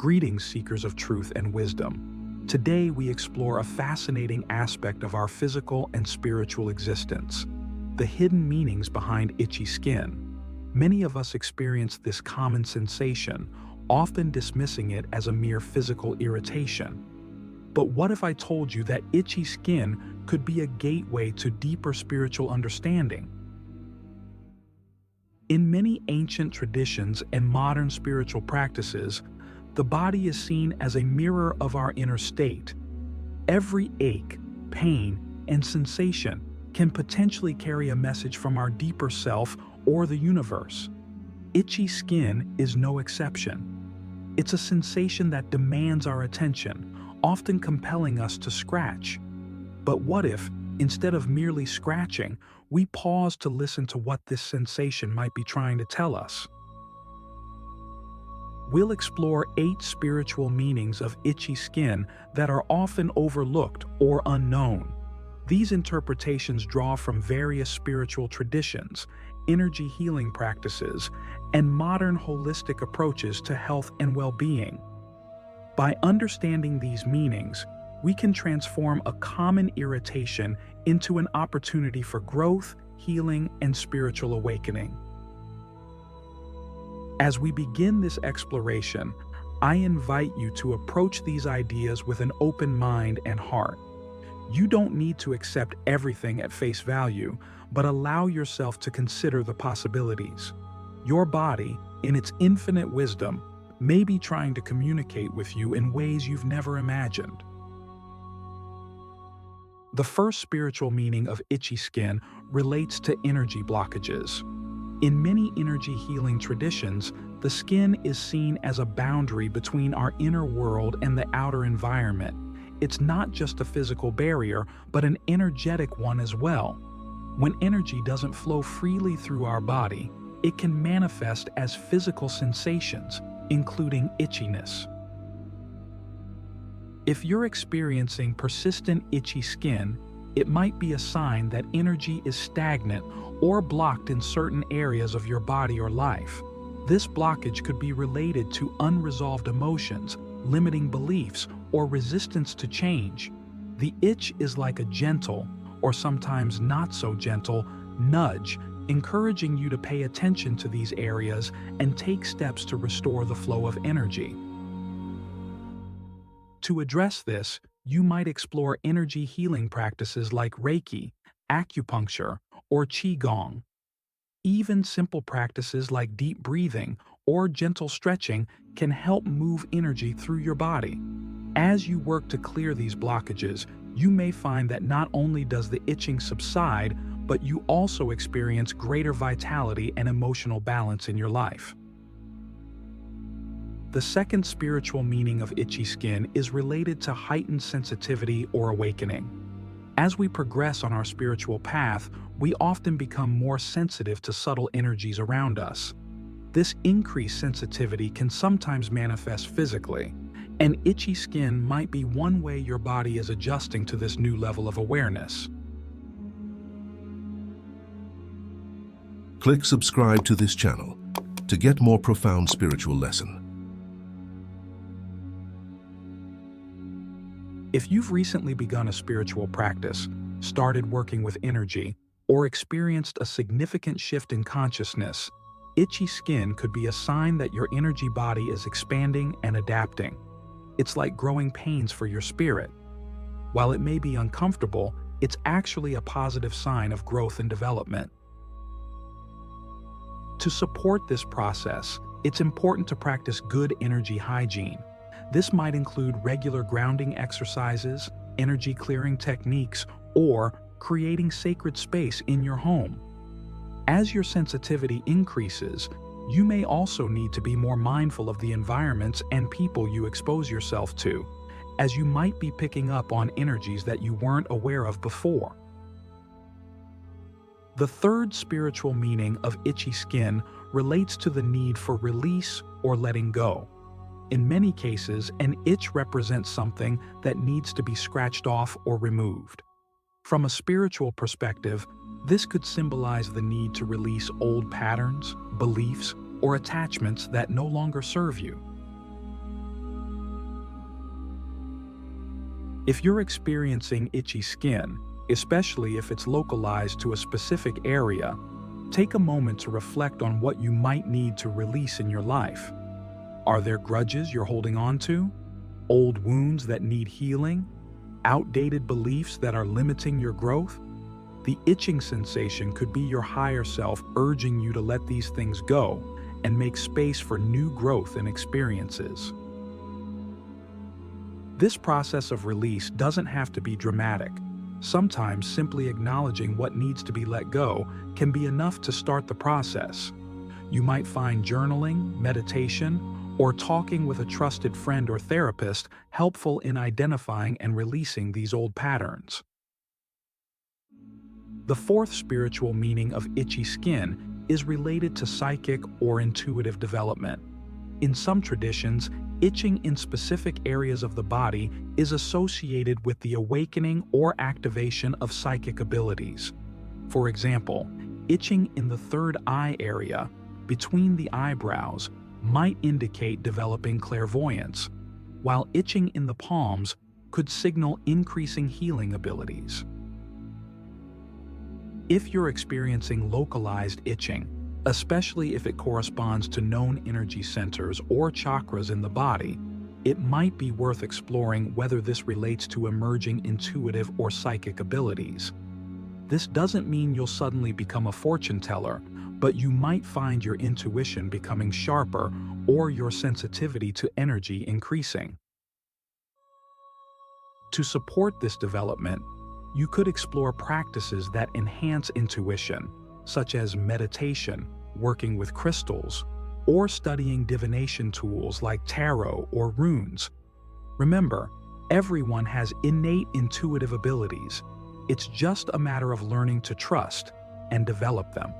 Greetings, seekers of truth and wisdom. Today we explore a fascinating aspect of our physical and spiritual existence: the hidden meanings behind itchy skin. Many of us experience this common sensation, often dismissing it as a mere physical irritation. But what if I told you that itchy skin could be a gateway to deeper spiritual understanding? In many ancient traditions and modern spiritual practices, the body is seen as a mirror of our inner state. Every ache, pain, and sensation can potentially carry a message from our deeper self or the universe. Itchy skin is no exception. It's a sensation that demands our attention, often compelling us to scratch. But what if, instead of merely scratching, we pause to listen to what this sensation might be trying to tell us? We'll explore 8 spiritual meanings of itchy skin that are often overlooked or unknown. These interpretations draw from various spiritual traditions, energy healing practices, and modern holistic approaches to health and well-being. By understanding these meanings, we can transform a common irritation into an opportunity for growth, healing, and spiritual awakening. As we begin this exploration, I invite you to approach these ideas with an open mind and heart. You don't need to accept everything at face value, but allow yourself to consider the possibilities. Your body, in its infinite wisdom, may be trying to communicate with you in ways you've never imagined. The first spiritual meaning of itchy skin relates to energy blockages. In many energy healing traditions, the skin is seen as a boundary between our inner world and the outer environment. It's not just a physical barrier, but an energetic one as well. When energy doesn't flow freely through our body, it can manifest as physical sensations, including itchiness. If you're experiencing persistent itchy skin, it might be a sign that energy is stagnant or blocked in certain areas of your body or life. This blockage could be related to unresolved emotions, limiting beliefs, or resistance to change. The itch is like a gentle, or sometimes not so gentle, nudge, encouraging you to pay attention to these areas and take steps to restore the flow of energy. To address this, you might explore energy healing practices like Reiki, acupuncture, or Qigong. Even simple practices like deep breathing or gentle stretching can help move energy through your body. As you work to clear these blockages, you may find that not only does the itching subside, but you also experience greater vitality and emotional balance in your life. The second spiritual meaning of itchy skin is related to heightened sensitivity or awakening. As we progress on our spiritual path, we often become more sensitive to subtle energies around us. This increased sensitivity can sometimes manifest physically, and itchy skin might be one way your body is adjusting to this new level of awareness. Click subscribe to this channel to get more profound spiritual lesson. If you've recently begun a spiritual practice, started working with energy, or experienced a significant shift in consciousness, itchy skin could be a sign that your energy body is expanding and adapting. It's like growing pains for your spirit. While it may be uncomfortable, it's actually a positive sign of growth and development. To support this process, it's important to practice good energy hygiene. This might include regular grounding exercises, energy clearing techniques, or creating sacred space in your home. As your sensitivity increases, you may also need to be more mindful of the environments and people you expose yourself to, as you might be picking up on energies that you weren't aware of before. The third spiritual meaning of itchy skin relates to the need for release or letting go. In many cases, an itch represents something that needs to be scratched off or removed. From a spiritual perspective, this could symbolize the need to release old patterns, beliefs, or attachments that no longer serve you. If you're experiencing itchy skin, especially if it's localized to a specific area, take a moment to reflect on what you might need to release in your life. Are there grudges you're holding on to? Old wounds that need healing? Outdated beliefs that are limiting your growth? The itching sensation could be your higher self urging you to let these things go and make space for new growth and experiences. This process of release doesn't have to be dramatic. Sometimes simply acknowledging what needs to be let go can be enough to start the process. You might find journaling, meditation, or talking with a trusted friend or therapist helpful in identifying and releasing these old patterns. The fourth spiritual meaning of itchy skin is related to psychic or intuitive development. In some traditions, itching in specific areas of the body is associated with the awakening or activation of psychic abilities. For example, itching in the third eye area, between the eyebrows, might indicate developing clairvoyance, while itching in the palms could signal increasing healing abilities. If you're experiencing localized itching, especially if it corresponds to known energy centers or chakras in the body, it might be worth exploring whether this relates to emerging intuitive or psychic abilities. This doesn't mean you'll suddenly become a fortune teller, but you might find your intuition becoming sharper or your sensitivity to energy increasing. To support this development, you could explore practices that enhance intuition, such as meditation, working with crystals, or studying divination tools like tarot or runes. Remember, everyone has innate intuitive abilities. It's just a matter of learning to trust and develop them.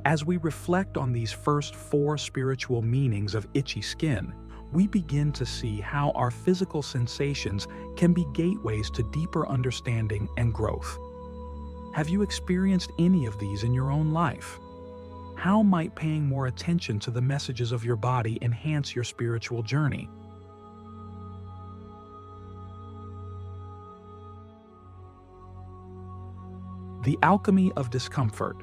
As we reflect on these first four spiritual meanings of itchy skin, we begin to see how our physical sensations can be gateways to deeper understanding and growth. Have you experienced any of these in your own life? How might paying more attention to the messages of your body enhance your spiritual journey? The alchemy of discomfort,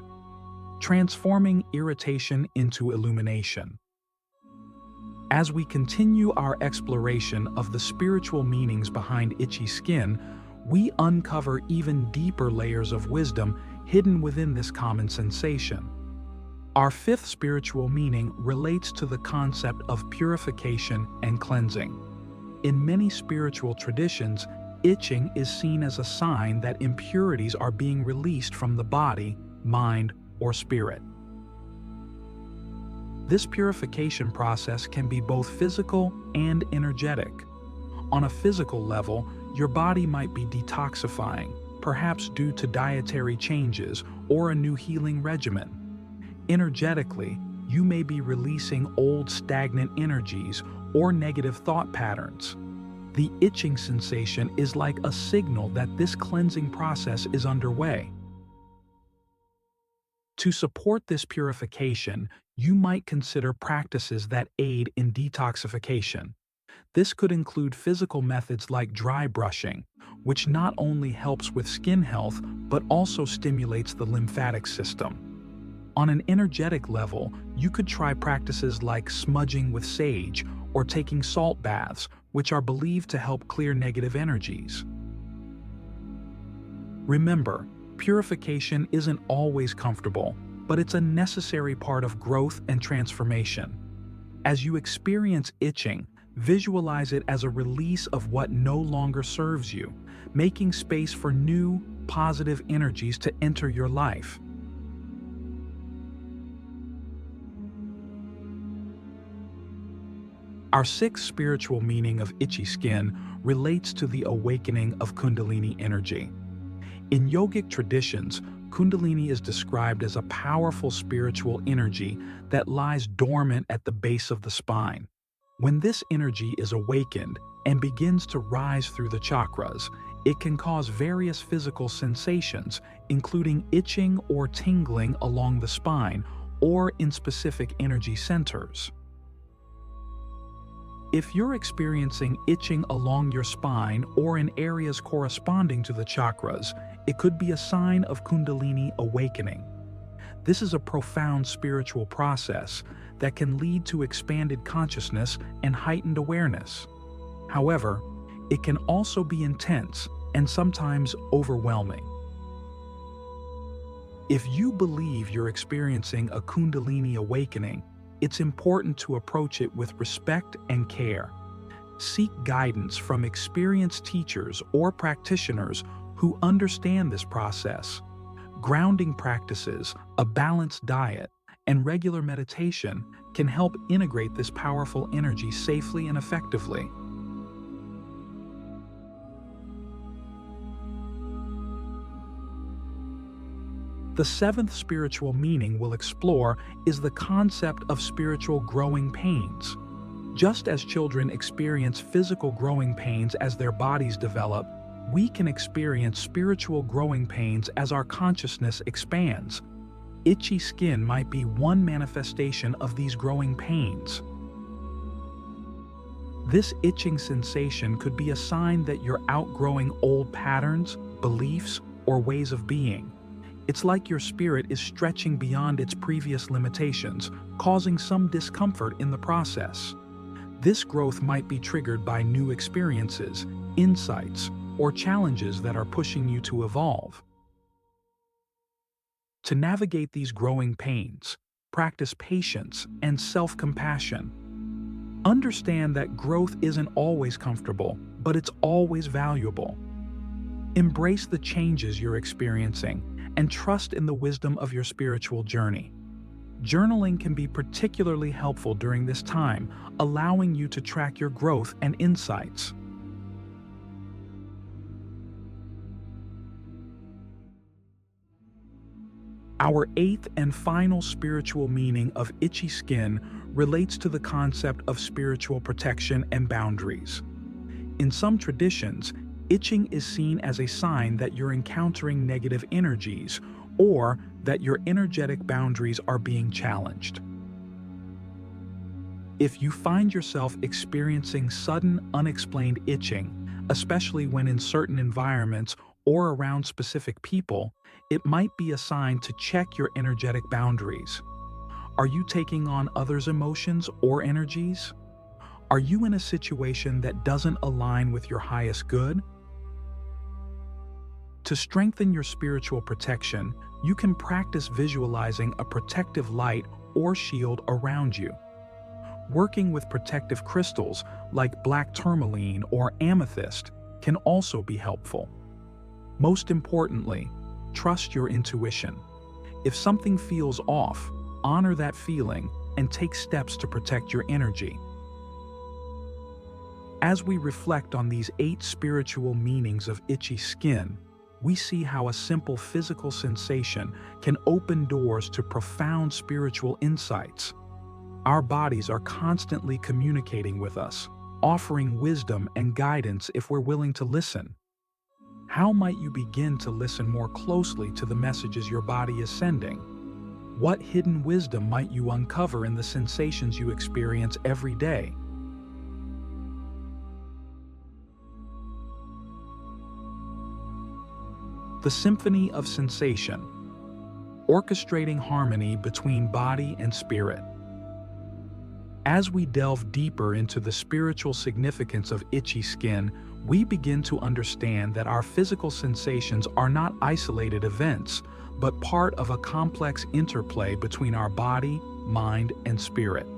transforming irritation into illumination. As we continue our exploration of the spiritual meanings behind itchy skin, we uncover even deeper layers of wisdom hidden within this common sensation. Our fifth spiritual meaning relates to the concept of purification and cleansing. In many spiritual traditions, itching is seen as a sign that impurities are being released from the body, mind, or spirit. This purification process can be both physical and energetic. On a physical level, your body might be detoxifying, perhaps due to dietary changes or a new healing regimen. Energetically, you may be releasing old stagnant energies or negative thought patterns. The itching sensation is like a signal that this cleansing process is underway. To support this purification, you might consider practices that aid in detoxification. This could include physical methods like dry brushing, which not only helps with skin health but also stimulates the lymphatic system. On an energetic level, you could try practices like smudging with sage or taking salt baths, which are believed to help clear negative energies. Remember, purification isn't always comfortable, but it's a necessary part of growth and transformation. As you experience itching, visualize it as a release of what no longer serves you, making space for new, positive energies to enter your life. Our sixth spiritual meaning of itchy skin relates to the awakening of Kundalini energy. In yogic traditions, Kundalini is described as a powerful spiritual energy that lies dormant at the base of the spine. When this energy is awakened and begins to rise through the chakras, it can cause various physical sensations, including itching or tingling along the spine or in specific energy centers. If you're experiencing itching along your spine or in areas corresponding to the chakras, it could be a sign of Kundalini awakening. This is a profound spiritual process that can lead to expanded consciousness and heightened awareness. However, it can also be intense and sometimes overwhelming. If you believe you're experiencing a Kundalini awakening, it's important to approach it with respect and care. Seek guidance from experienced teachers or practitioners who understand this process. Grounding practices, a balanced diet, and regular meditation can help integrate this powerful energy safely and effectively. The seventh spiritual meaning we'll explore is the concept of spiritual growing pains. Just as children experience physical growing pains as their bodies develop, we can experience spiritual growing pains as our consciousness expands. Itchy skin might be one manifestation of these growing pains. This itching sensation could be a sign that you're outgrowing old patterns, beliefs, or ways of being. It's like your spirit is stretching beyond its previous limitations, causing some discomfort in the process. This growth might be triggered by new experiences, insights, or challenges that are pushing you to evolve. To navigate these growing pains, practice patience and self-compassion. Understand that growth isn't always comfortable, but it's always valuable. Embrace the changes you're experiencing and trust in the wisdom of your spiritual journey. Journaling can be particularly helpful during this time, allowing you to track your growth and insights. Our eighth and final spiritual meaning of itchy skin relates to the concept of spiritual protection and boundaries. In some traditions, itching is seen as a sign that you're encountering negative energies or that your energetic boundaries are being challenged. If you find yourself experiencing sudden, unexplained itching, especially when in certain environments or around specific people, it might be a sign to check your energetic boundaries. Are you taking on others' emotions or energies? Are you in a situation that doesn't align with your highest good? To strengthen your spiritual protection, you can practice visualizing a protective light or shield around you. Working with protective crystals like black tourmaline or amethyst can also be helpful. Most importantly, trust your intuition. If something feels off, honor that feeling and take steps to protect your energy. As we reflect on these 8 spiritual meanings of itchy skin, we see how a simple physical sensation can open doors to profound spiritual insights. Our bodies are constantly communicating with us, offering wisdom and guidance if we're willing to listen. How might you begin to listen more closely to the messages your body is sending? What hidden wisdom might you uncover in the sensations you experience every day? The Symphony of Sensation, orchestrating harmony between body and spirit. As we delve deeper into the spiritual significance of itchy skin, we begin to understand that our physical sensations are not isolated events, but part of a complex interplay between our body, mind, and spirit.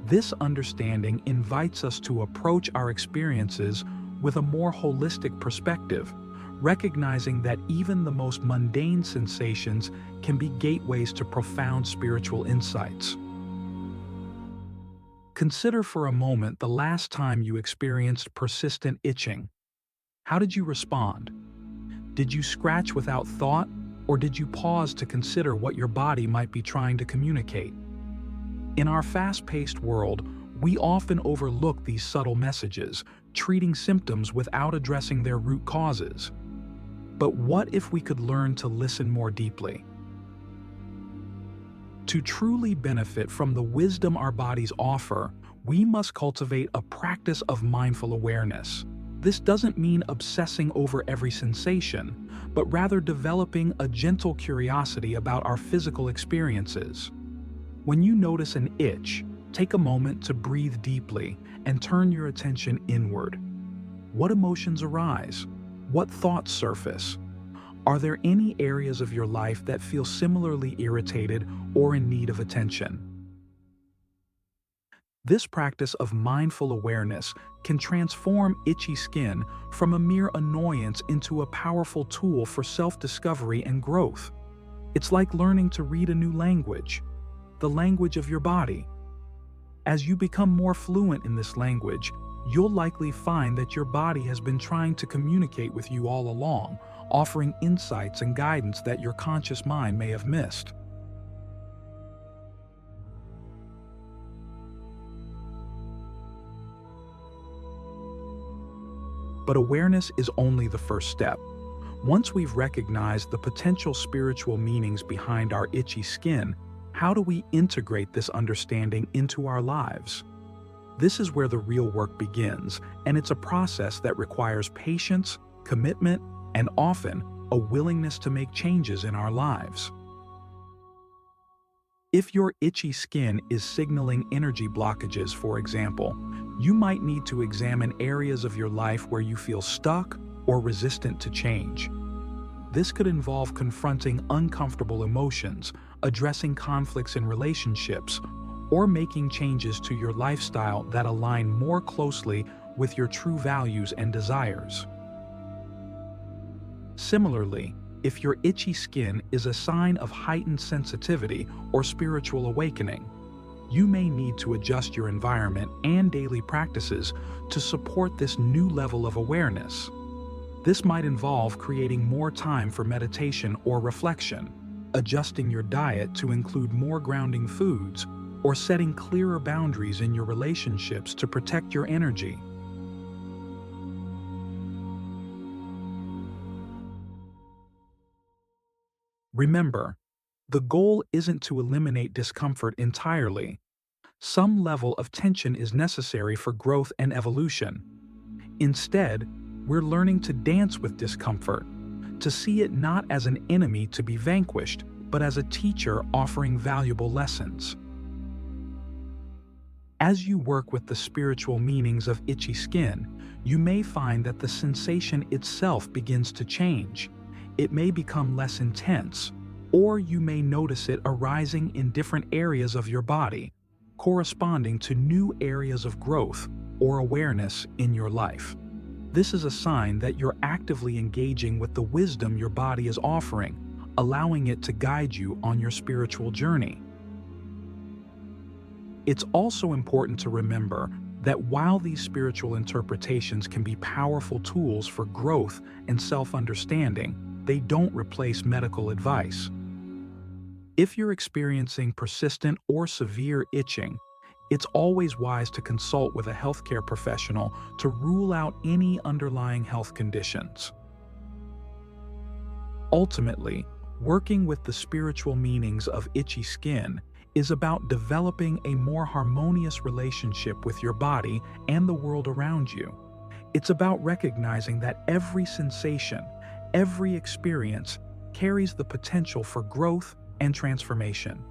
This understanding invites us to approach our experiences with a more holistic perspective, recognizing that even the most mundane sensations can be gateways to profound spiritual insights. Consider for a moment the last time you experienced persistent itching. How did you respond? Did you scratch without thought, or did you pause to consider what your body might be trying to communicate? In our fast-paced world, we often overlook these subtle messages, treating symptoms without addressing their root causes. But what if we could learn to listen more deeply? To truly benefit from the wisdom our bodies offer, we must cultivate a practice of mindful awareness. This doesn't mean obsessing over every sensation, but rather developing a gentle curiosity about our physical experiences. When you notice an itch, take a moment to breathe deeply and turn your attention inward. What emotions arise? What thoughts surface? Are there any areas of your life that feel similarly irritated or in need of attention? This practice of mindful awareness can transform itchy skin from a mere annoyance into a powerful tool for self-discovery and growth. It's like learning to read a new language, the language of your body. As you become more fluent in this language, you'll likely find that your body has been trying to communicate with you all along, offering insights and guidance that your conscious mind may have missed. But awareness is only the first step. Once we've recognized the potential spiritual meanings behind our itchy skin, how do we integrate this understanding into our lives? This is where the real work begins, and it's a process that requires patience, commitment, and often a willingness to make changes in our lives. If your itchy skin is signaling energy blockages, for example, you might need to examine areas of your life where you feel stuck or resistant to change. This could involve confronting uncomfortable emotions, addressing conflicts in relationships, or making changes to your lifestyle that align more closely with your true values and desires. Similarly, if your itchy skin is a sign of heightened sensitivity or spiritual awakening, you may need to adjust your environment and daily practices to support this new level of awareness. This might involve creating more time for meditation or reflection, adjusting your diet to include more grounding foods, or setting clearer boundaries in your relationships to protect your energy. Remember, the goal isn't to eliminate discomfort entirely. Some level of tension is necessary for growth and evolution. Instead, we're learning to dance with discomfort, to see it not as an enemy to be vanquished, but as a teacher offering valuable lessons. As you work with the spiritual meanings of itchy skin, you may find that the sensation itself begins to change. It may become less intense, or you may notice it arising in different areas of your body, corresponding to new areas of growth or awareness in your life. This is a sign that you're actively engaging with the wisdom your body is offering, allowing it to guide you on your spiritual journey. It's also important to remember that while these spiritual interpretations can be powerful tools for growth and self-understanding, they don't replace medical advice. If you're experiencing persistent or severe itching, it's always wise to consult with a healthcare professional to rule out any underlying health conditions. Ultimately, working with the spiritual meanings of itchy skin is about developing a more harmonious relationship with your body and the world around you. It's about recognizing that every sensation, every experience carries the potential for growth and transformation.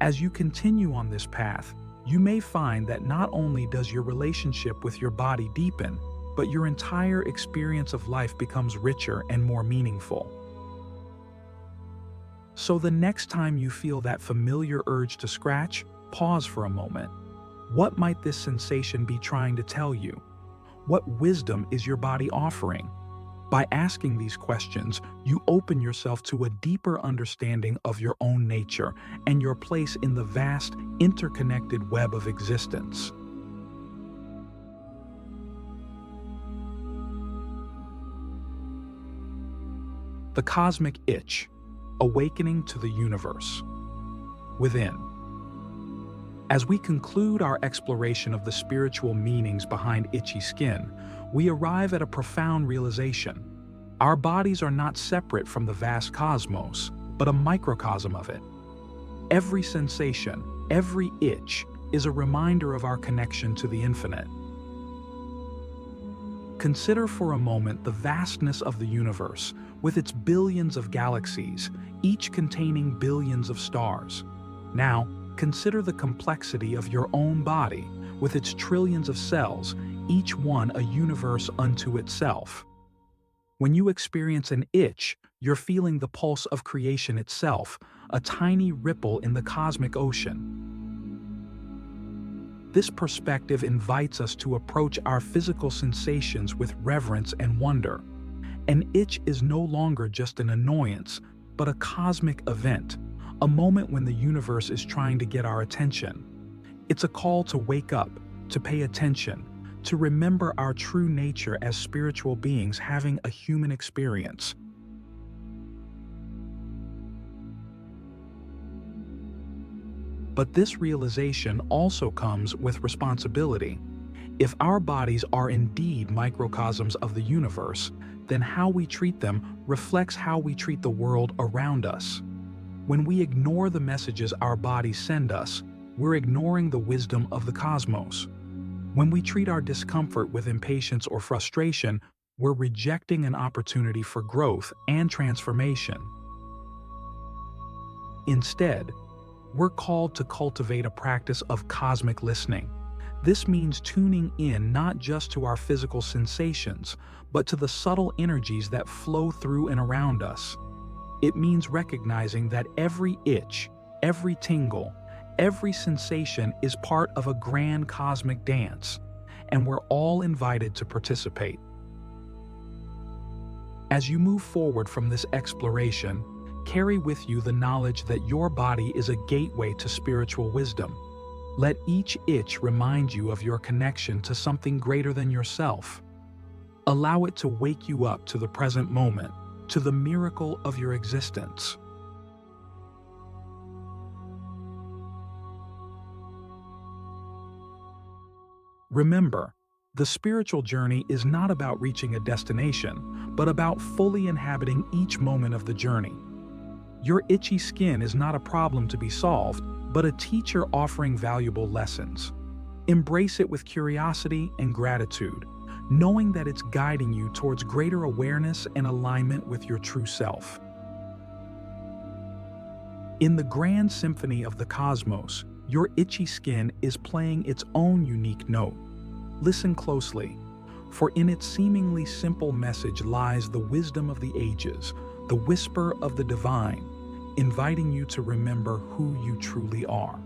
As you continue on this path, you may find that not only does your relationship with your body deepen, but your entire experience of life becomes richer and more meaningful. So the next time you feel that familiar urge to scratch, pause for a moment. What might this sensation be trying to tell you? What wisdom is your body offering? By asking these questions, you open yourself to a deeper understanding of your own nature and your place in the vast, interconnected web of existence. The cosmic itch, awakening to the universe within. As we conclude our exploration of the spiritual meanings behind itchy skin, we arrive at a profound realization. Our bodies are not separate from the vast cosmos, but a microcosm of it. Every sensation, every itch, is a reminder of our connection to the infinite. Consider for a moment the vastness of the universe, with its billions of galaxies, each containing billions of stars. Now, consider the complexity of your own body, with its trillions of cells, each one a universe unto itself. When you experience an itch, you're feeling the pulse of creation itself, a tiny ripple in the cosmic ocean. This perspective invites us to approach our physical sensations with reverence and wonder. An itch is no longer just an annoyance, but a cosmic event, a moment when the universe is trying to get our attention. It's a call to wake up, to pay attention, to remember our true nature as spiritual beings having a human experience. But this realization also comes with responsibility. If our bodies are indeed microcosms of the universe, then how we treat them reflects how we treat the world around us. When we ignore the messages our bodies send us, we're ignoring the wisdom of the cosmos. When we treat our discomfort with impatience or frustration, we're rejecting an opportunity for growth and transformation. Instead, we're called to cultivate a practice of cosmic listening. This means tuning in not just to our physical sensations, but to the subtle energies that flow through and around us. It means recognizing that every itch, every tingle, every sensation is part of a grand cosmic dance, and we're all invited to participate. As you move forward from this exploration, carry with you the knowledge that your body is a gateway to spiritual wisdom. Let each itch remind you of your connection to something greater than yourself. Allow it to wake you up to the present moment, to the miracle of your existence. Remember, the spiritual journey is not about reaching a destination, but about fully inhabiting each moment of the journey. Your itchy skin is not a problem to be solved, but a teacher offering valuable lessons. Embrace it with curiosity and gratitude, knowing that it's guiding you towards greater awareness and alignment with your true self. In the grand symphony of the cosmos, your itchy skin is playing its own unique note. Listen closely, for in its seemingly simple message lies the wisdom of the ages, the whisper of the divine, inviting you to remember who you truly are.